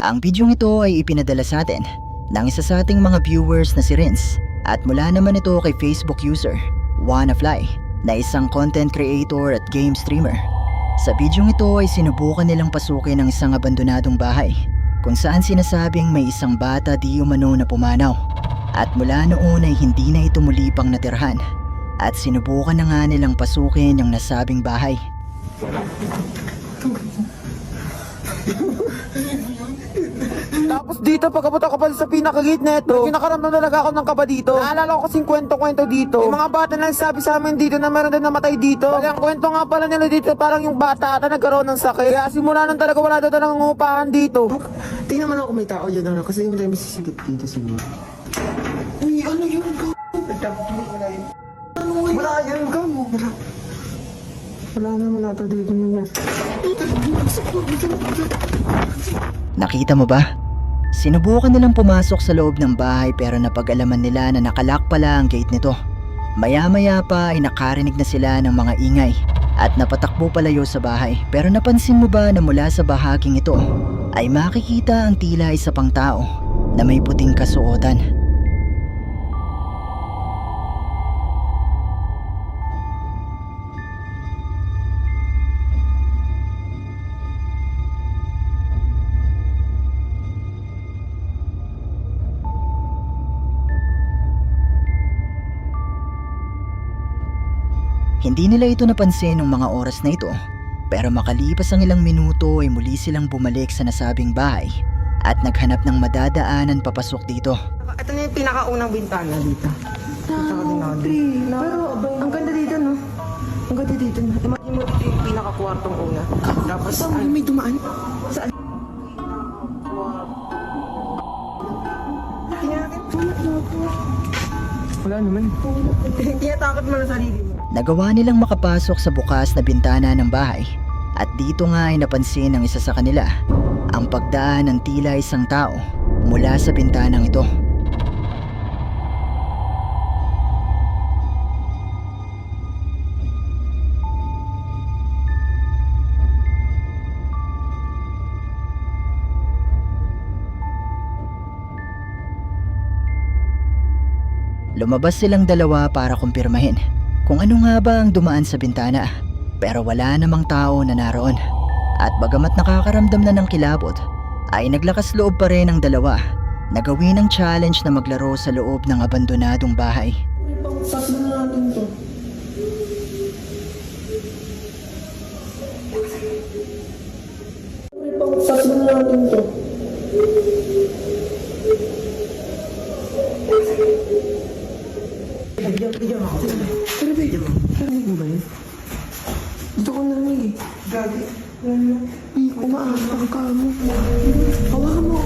Ang bidyong ito ay ipinadala sa atin ng isa sa ating mga viewers na si Renz at mula naman ito kay Facebook user WannaFly na isang content creator at game streamer. Sa bidyong ito ay sinubukan nilang pasukin ang isang abandonadong bahay kung saan sinasabing may isang bata di umano na pumanaw at mula noon ay hindi na ito muli pang natirhan at sinubukan na nga nilang pasukin ang nasabing bahay. Tapos dito, pagkapunta ko pala sa pinaka-gate neto, pinakaramdam talaga ako ng kaba dito. Naalala ko kasing kwento-kwento dito. Yung mga bata na nagsabi sa amin dito na meron din namatay dito. Pag ang kwento nga pala nila dito, parang yung bata ata nagkaroon ng sakit. Kaya simula nun talaga wala daw talagang upahan dito. Tingnan mo lang kung may tao dyan, ano, kasi yung may sisigit dito siguro. Uy, ano yun, ka? Wala yun. Wala yan, ka mo. Wala naman nato dito yun. Nakita mo ba? Sinubukan nilang pumasok sa loob ng bahay pero napag-alaman nila na nakalock pala ang gate nito. Maya-maya pa ay nakarinig na sila ng mga ingay at napatakbo palayo sa bahay. Pero napansin mo ba na mula sa bahaging ito ay makikita ang tila isa pang tao na may puting kasuotan? Hindi nila ito napansin ng mga oras na ito, pero makalipas ang ilang minuto ay muli silang bumalik sa nasabing bahay at naghanap ng madadaanan papasok dito. Ito na yung pinakaunang bintana dito. Pero ang ganda dito, no? Ang ganda dito, no? Imagine mo dito yung pinaka-kwartong una. Tapos, ay, may dumaan. Saan? Tingnan natin. Wala naman. Tinatakot mo na sarili mo. Nagawa nilang makapasok sa bukas na bintana ng bahay at dito nga ay napansin ng isa sa kanila ang pagdaan ng tila isang tao mula sa bintanang ito. Lumabas silang dalawa para kumpirmahin kung ano nga ba ang dumaan sa bintana, pero wala namang tao na naroon. At bagamat nakakaramdam na ng kilabot, ay naglakas loob pa rin ang dalawa na gawin ang challenge na maglaro sa loob ng abandonadong bahay. Pasok na natin to. Pasok na natin to. Bigyan mo ako. Pero bigyan mo. Narinig mo ba yun? Dito ko narinig eh. Gagi. Umaasang ka mo. Hawakan mo.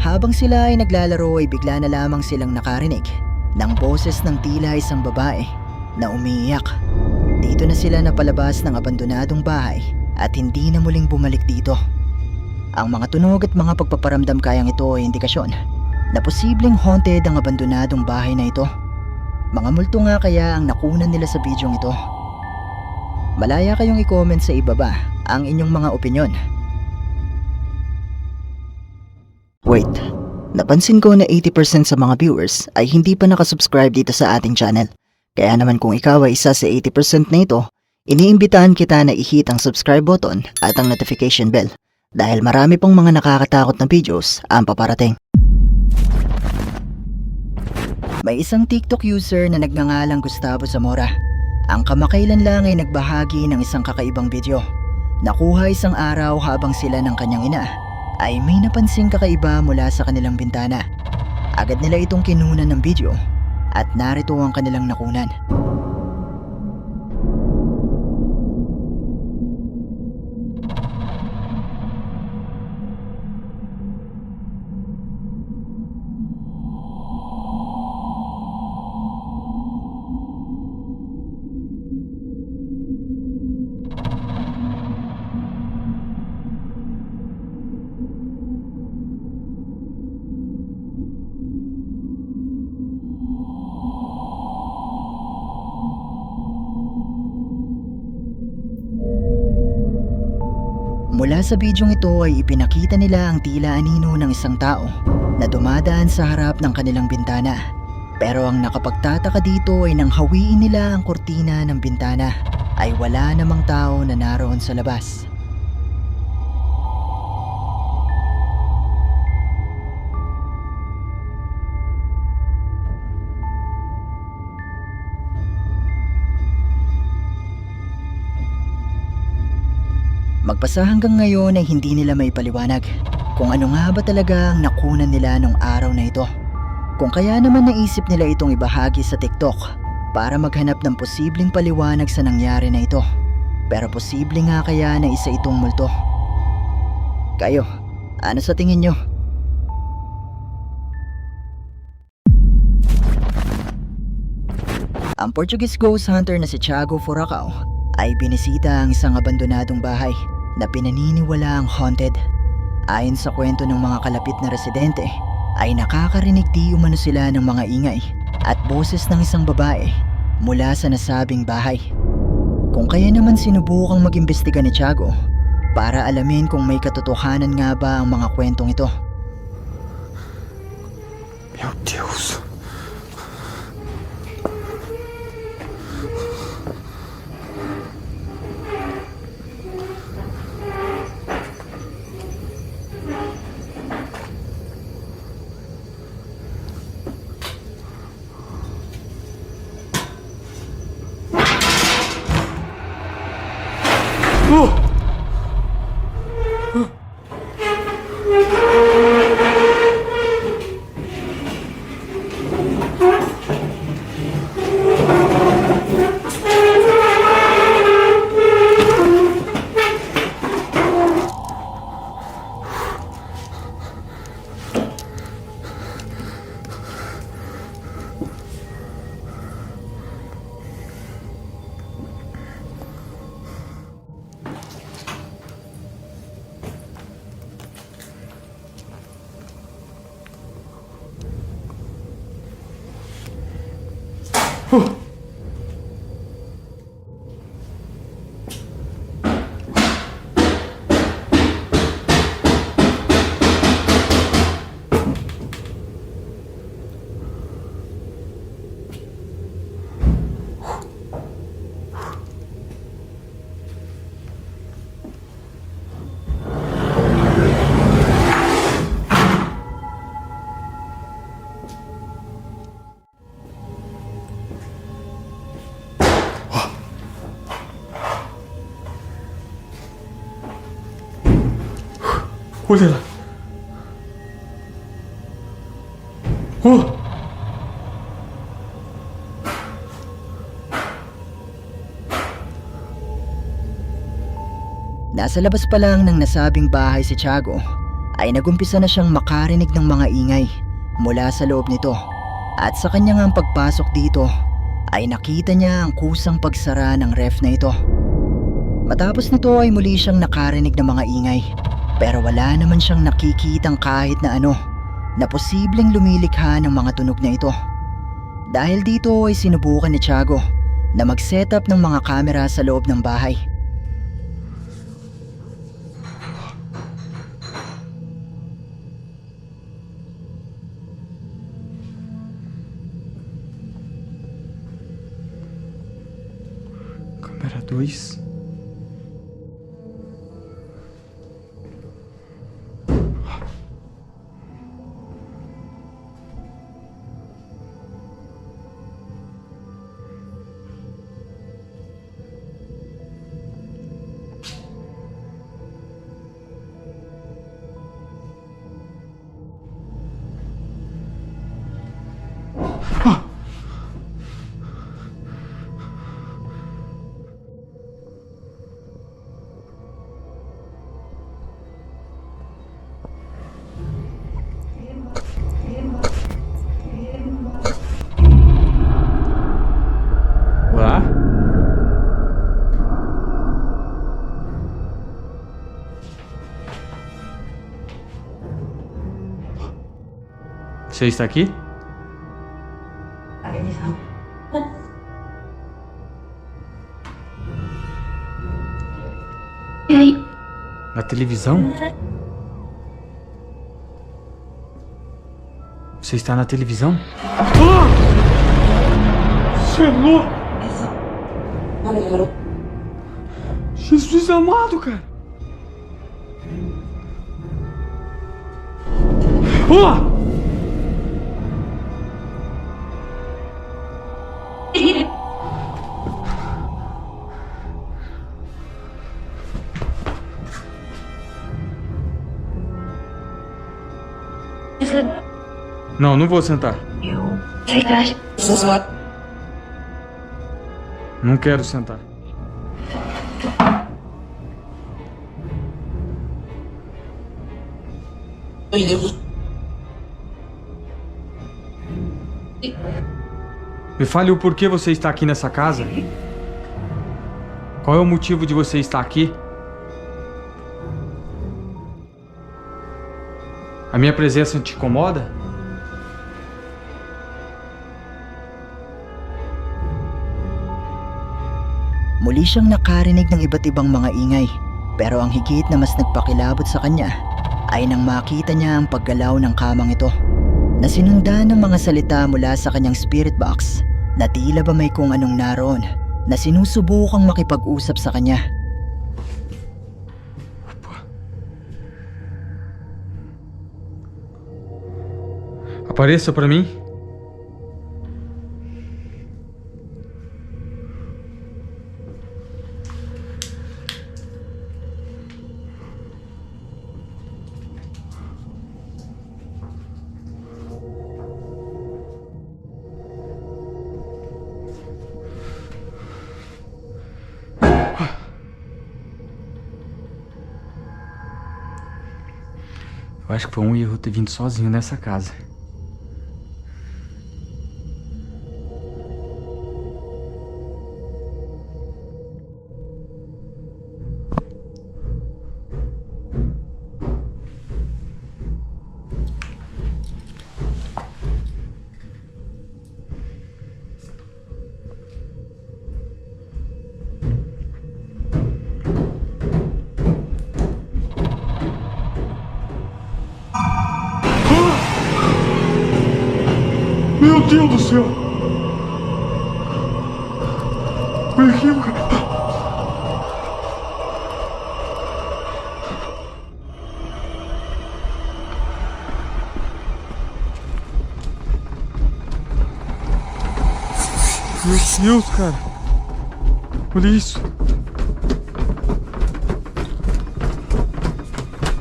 Habang sila ay naglalaro ay bigla na lamang silang nakarinig ng boses ng tila isang babae na umiiyak. Dito na sila napalabas ng abandonadong bahay at hindi na muling bumalik dito. Ang mga tunog at mga pagpaparamdam kayang ito ay indikasyon na posibleng haunted ang abandonadong bahay na ito. Mga multo nga kaya ang nakunan nila sa bidyong ito. Malaya kayong i-comment sa ibaba ang inyong mga opinyon. Wait, napansin ko na 80% sa mga viewers ay hindi pa nakasubscribe dito sa ating channel. Kaya naman kung ikaw ay isa sa 80% na ito, iniimbitahan kita na i-hit ang subscribe button at ang notification bell dahil marami pang mga nakakatakot na videos ang paparating. May isang TikTok user na nagngangalang Gustavo Zamora. Ang kamakailan lang ay nagbahagi ng isang kakaibang video. Nakuha isang araw habang sila ng kanyang ina ay may napansing kakaiba mula sa kanilang bintana. Agad nila itong kinunan ng video at narito ang kanilang nakunan. Mula sa bidyong ito ay ipinakita nila ang tila anino ng isang tao na dumadaan sa harap ng kanilang bintana. Pero ang nakapagtataka dito ay nang hawiin nila ang kurtina ng bintana ay wala namang tao na naroon sa labas. Magpasa hanggang ngayon ay hindi nila may paliwanag kung ano nga ba talaga ang nakunan nila nung araw na ito. Kung kaya naman naisip nila itong ibahagi sa TikTok para maghanap ng posibleng paliwanag sa nangyari na ito. Pero posible nga kaya na isa itong multo. Kayo, ano sa tingin nyo? Ang Portuguese ghost hunter na si Tiago Furacao ay binisita ang isang abandonadong bahay na pinaniniwalaang haunted. Ayon sa kwento ng mga kalapit na residente, ay nakakarinig di umano sila ng mga ingay at boses ng isang babae mula sa nasabing bahay. Kung kaya naman sinubukang mag-imbestiga ni Tiago para alamin kung may katotohanan nga ba ang mga kwentong ito. Meu Deus. Olha lá. Nasa labas pa lang ng nasabing bahay si Tiago ay nagumpisa na siyang makarinig ng mga ingay mula sa loob nito, at sa kanyang pagpasok dito ay nakita niya ang kusang pagsara ng ref na ito. Matapos nito ay muli siyang nakarinig ng mga ingay, pero wala naman siyang nakikitang kahit na ano na posibleng lumilikha ng mga tunog na ito. Dahil dito ay sinubukan ni Tiago na mag-setup ng mga kamera sa loob ng bahay. Câmera 2. Wala? Você está aqui? Na televisão? Você está na televisão? Ah! Senhor! Jesus amado, cara! Ah! Não, não vou sentar. Não quero sentar. Me fale o porquê você está aqui nessa casa. Qual é o motivo de você estar aqui? A minha presença te incomoda? Muli siyang nakarinig ng iba't ibang mga ingay, pero ang higit na mas nagpakilabot sa kanya ay nang makita niya ang paggalaw ng kamang ito, na sinundan ng mga salita mula sa kanyang spirit box na tila ba may kung anong naroon na sinusubukang makipag-usap sa kanya. Apareça para mim. Eu acho que foi um erro ter vindo sozinho nessa casa. Meu Deus do céu! Vem aqui, cara. Meu Deus, cara. Olha isso.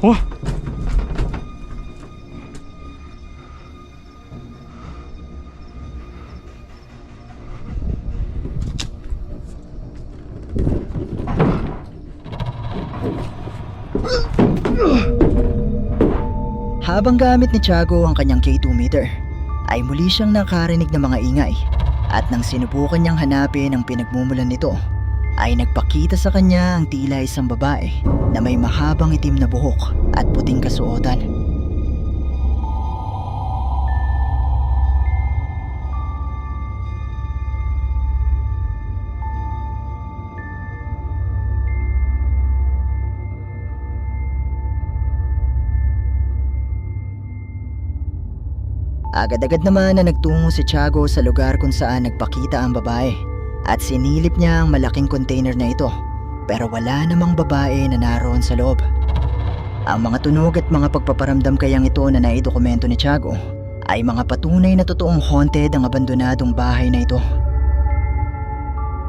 Ó. Habang gamit ni Tiago ang kanyang K2 meter, ay muli siyang nakarinig ng mga ingay, at nang sinubukan niyang hanapin ang pinagmumulan nito, ay nagpakita sa kanya ang tila isang babae na may mahabang itim na buhok at puting kasuotan. Agad-agad naman na nagtungo si Tiago sa lugar kung saan nagpakita ang babae at sinilip niya ang malaking container na ito, pero wala namang babae na naroon sa loob. Ang mga tunog at mga pagpaparamdam kayang ito na naidokumento ni Tiago ay mga patunay na totoong haunted ang abandonadong bahay na ito.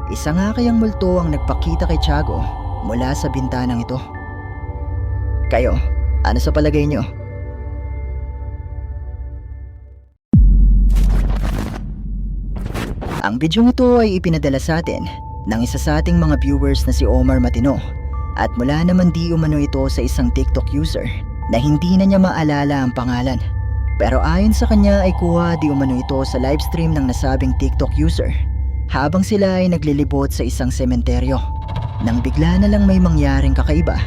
Isa nga kayang multo ang nagpakita kay Tiago mula sa bintanang ito. Kayo, ano sa palagay niyo? Ang bidyong ito ay ipinadala sa atin ng isa sa ating mga viewers na si Omar Matino, at mula naman di umano ito sa isang TikTok user na hindi na niya maalala ang pangalan. Pero ayon sa kanya ay kuha di umano ito sa livestream ng nasabing TikTok user habang sila ay naglilibot sa isang sementeryo, nang bigla na lang may mangyaring kakaiba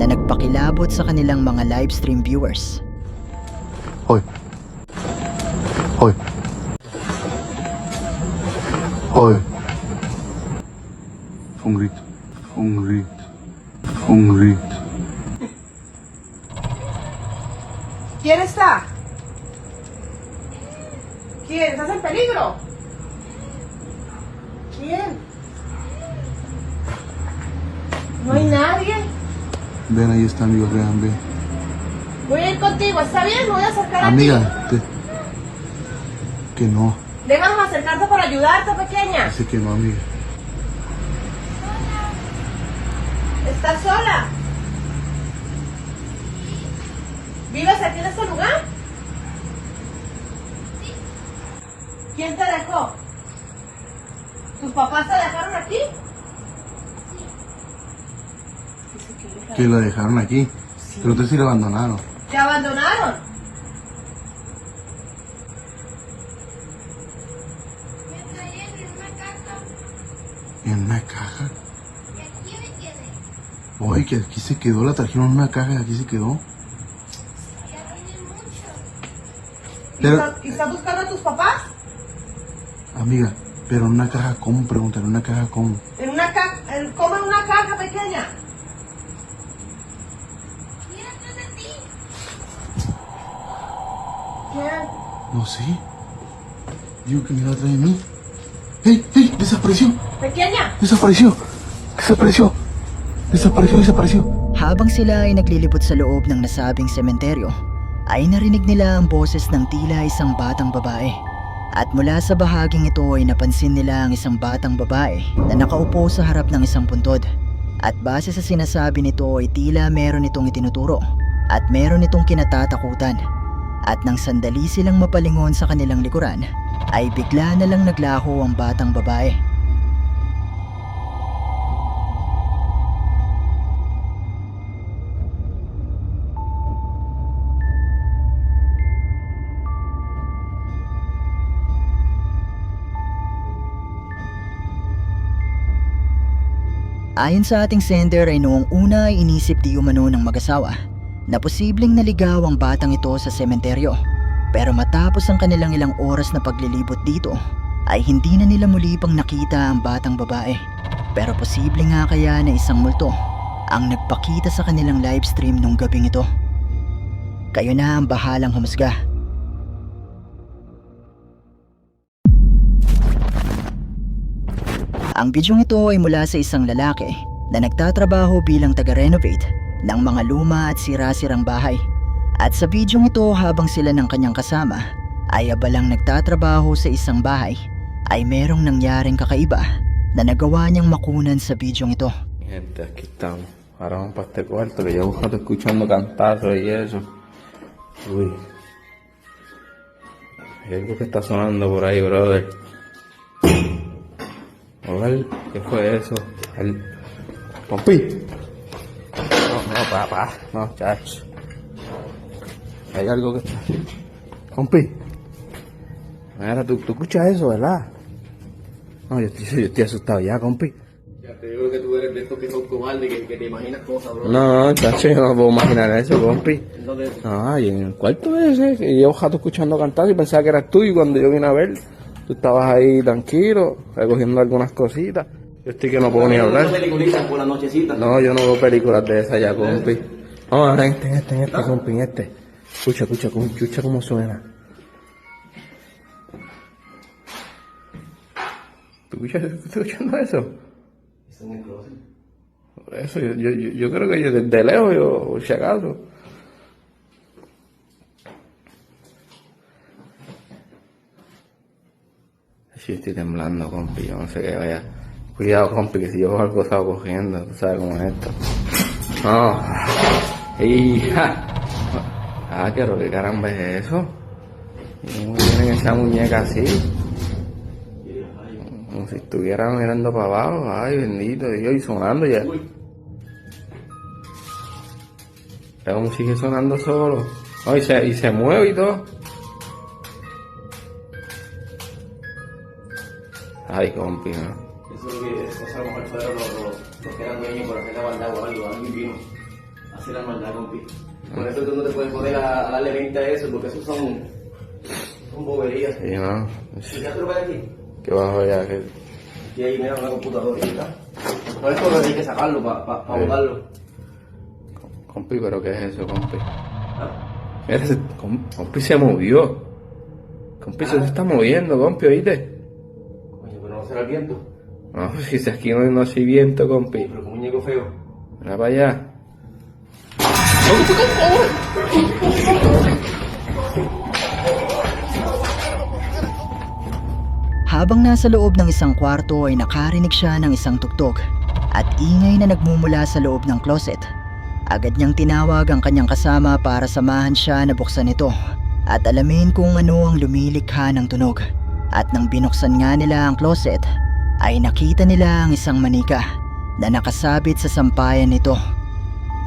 na nagpakilabot sa kanilang mga livestream viewers. Hoy. Hoy. Hoy. Foi um grito. Foi um grito. Foi um grito. ¿Quién está? ¿Quién? ¿Estás en peligro? ¿Quién? ¿No hay nadie? Ven, ahí está, amigo, vean, ven. Voy a ir contigo, ¿está bien? Me voy a acercar a ti. Amiga, que no. Déjanos acercarte para ayudarte, pequeña. Dice que no, amiga. ¿Estás sola? ¿Vives aquí en este lugar? ¿Quién te dejó? ¿Tus papás te dejaron aquí? Que la dejaron aquí. Pero ustedes sí la abandonaron. ¿Te abandonaron? En una caja. Oye, que aquí se quedó, la trajeron en una caja y aquí se quedó. Pero, ¿Y estás buscando a tus papás? amiga, pero en una caja, ¿cómo? Pregúntale, ¿en una caja cómo? En una caja, ¿cómo en una caja pequeña? ¿Quién? No sé. Digo que me la trae a mí. ¡Ey! ¡Ey! ¡Desapareció! Pequeña. ¡Desapareció! ¡Desapareció! ¡Desapareció! ¡Desapareció! Habang sila ay naglilibot sa loob ng nasabing sementeryo, ay narinig nila ang boses ng tila isang batang babae. At mula sa bahaging ito ay napansin nila ang isang batang babae na nakaupo sa harap ng isang puntod. At base sa sinasabi nito ay tila meron itong itinuturo at meron itong kinatatakutan. At nang sandali silang mapalingon sa kanilang likuran, ay bigla na lang naglaho ang batang babae. Ayon sa ating sender ay noong una ay inisip di umano ng mag-asawa na posibleng naligaw ang batang ito sa sementeryo. Pero matapos ang kanilang ilang oras na paglilibot dito ay hindi na nila muli pang nakita ang batang babae. Pero posible nga kaya na isang multo ang nagpakita sa kanilang livestream nung gabing ito. Kayo na ang bahalang humusga. Ang bidyong ito ay mula sa isang lalaki na nagtatrabaho bilang taga-renovate ng mga luma at sira-sirang bahay. At sa bidyong ito habang sila ng kanyang kasama ay abalang nagtatrabaho sa isang bahay ay merong nangyaring kakaiba na nagawa niyang makunan sa bidyong ito. Gente, aquí estamos. Ahora vamos para este cuarto que llevo rato escuchando cantazos y eso. Uy. Hay algo que está sonando por ahí, brother. Oval, ¿qué fue eso? El... ¡Pompi! No, papá. No, chacho. Hay algo que está... Pompi. Mira, tú escuchas eso, ¿verdad? No, yo estoy asustado ya, compi. Ya te digo que tú eres de estos que son cobardes, que te imaginas cosas, bro. No, chacho, yo no puedo imaginar eso, compi. Entonces, Ay, en el cuarto ese, que llevo rato escuchando cantar y pensaba que eras tú, y cuando yo vine a ver, tú estabas ahí tranquilo, recogiendo algunas cositas. Yo estoy que no puedo ni hablar. peliculitas por la nochecita. No, yo no veo películas de esas ya, compi. Vamos a ver, en este, compi, en este. Escucha cómo suena. ¿Tú estás escuchando eso? Está en el closet. Por eso, yo creo que yo desde lejos, yo, si acaso. Sí, estoy temblando, compi, yo no sé qué vaya. Cuidado, compi, que si yo algo estaba cogiendo, tú sabes cómo es esto. No. Hija. Ah, ¿qué caramba es eso? ¿Y cómo tienen esa muñeca así? Como si estuvieran mirando para abajo. Ay, bendito Dios, y sonando ya. Pero como sigue sonando solo. Oh, y se mueve y todo. Ay, compi, ¿no? Eso a lo mejor fueron los que eran dueños por hacer la maldad o algo. Alguien vino a hacer la maldad, compi. Por eso tú no te puedes poner a darle 20 a eso, porque esos son boberías. Sí, ¿no? ¿Y ya te lo ves aquí? Que bajo ya, que... Y ahí mira una computadora, ¿verdad? Por eso no hay que sacarlo para botarlo. Compi, ¿pero qué es eso, compi? ¿Ah? Mira, compi se movió. Compi se está moviendo, compi, ¿oíste? Coño, pero no será el viento. No, si aquí no hay viento, compi. Pero un muñeco feo. Mira para allá. Habang nasa loob ng isang kwarto ay nakarinig siya ng isang tugtog at ingay na nagmumula sa loob ng closet. Agad niyang tinawag ang kanyang kasama para samahan siya na buksan ito at alamin kung ano ang lumilikha ng tunog. At nang binuksan nga nila ang closet ay nakita nila ang isang manika na nakasabit sa sampayan nito.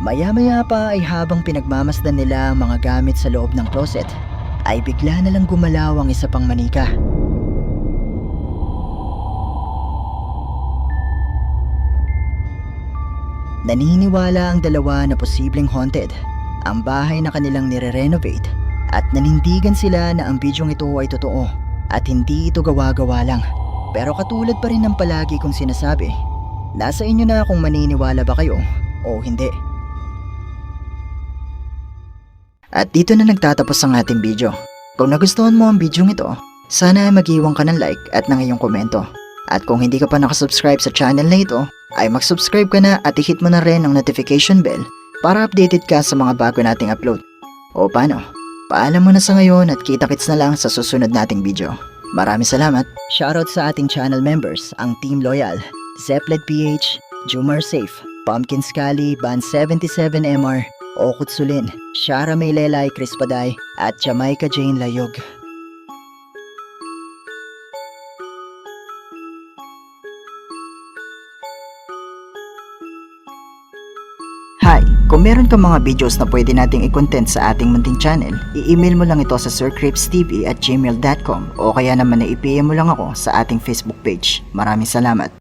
Maya-maya pa ay habang pinagmamasdan nila ang mga gamit sa loob ng closet ay bigla na lang gumalaw ang isa pang manika. Naniniwala ang dalawa na posibleng haunted ang bahay na kanilang nire-renovate at nanindigan sila na ang bidyong ito ay totoo at hindi ito gawa-gawa lang. Pero katulad pa rin ng palagi kong sinasabi, nasa inyo na kung maniniwala ba kayo o hindi. At dito na nagtatapos ang ating video. Kung nagustuhan mo ang bidyong ito, sana ay mag-iwan ka ng like at ng iyong komento. At kung hindi ka pa nakasubscribe sa channel na ito, ay mag-subscribe ka na at i-hit mo na rin ang notification bell para updated ka sa mga bago nating upload. O paano? Paalam mo na sa ngayon at kita-kits na lang sa susunod nating video. Maraming salamat. Shoutout sa ating channel members, ang Team Loyal, Zepled PH, Jumar Safe, Pumpkin Scully, Ban 77MR, Okut Sulin, Shara Maylelay Crispaday, at Jamaica Jane Layog. Hi! Kung meron kang mga videos na pwede nating i-content sa ating munting channel, i-email mo lang ito sa sircripstv@gmail.com o kaya naman na i-PM mo lang ako sa ating Facebook page. Maraming salamat!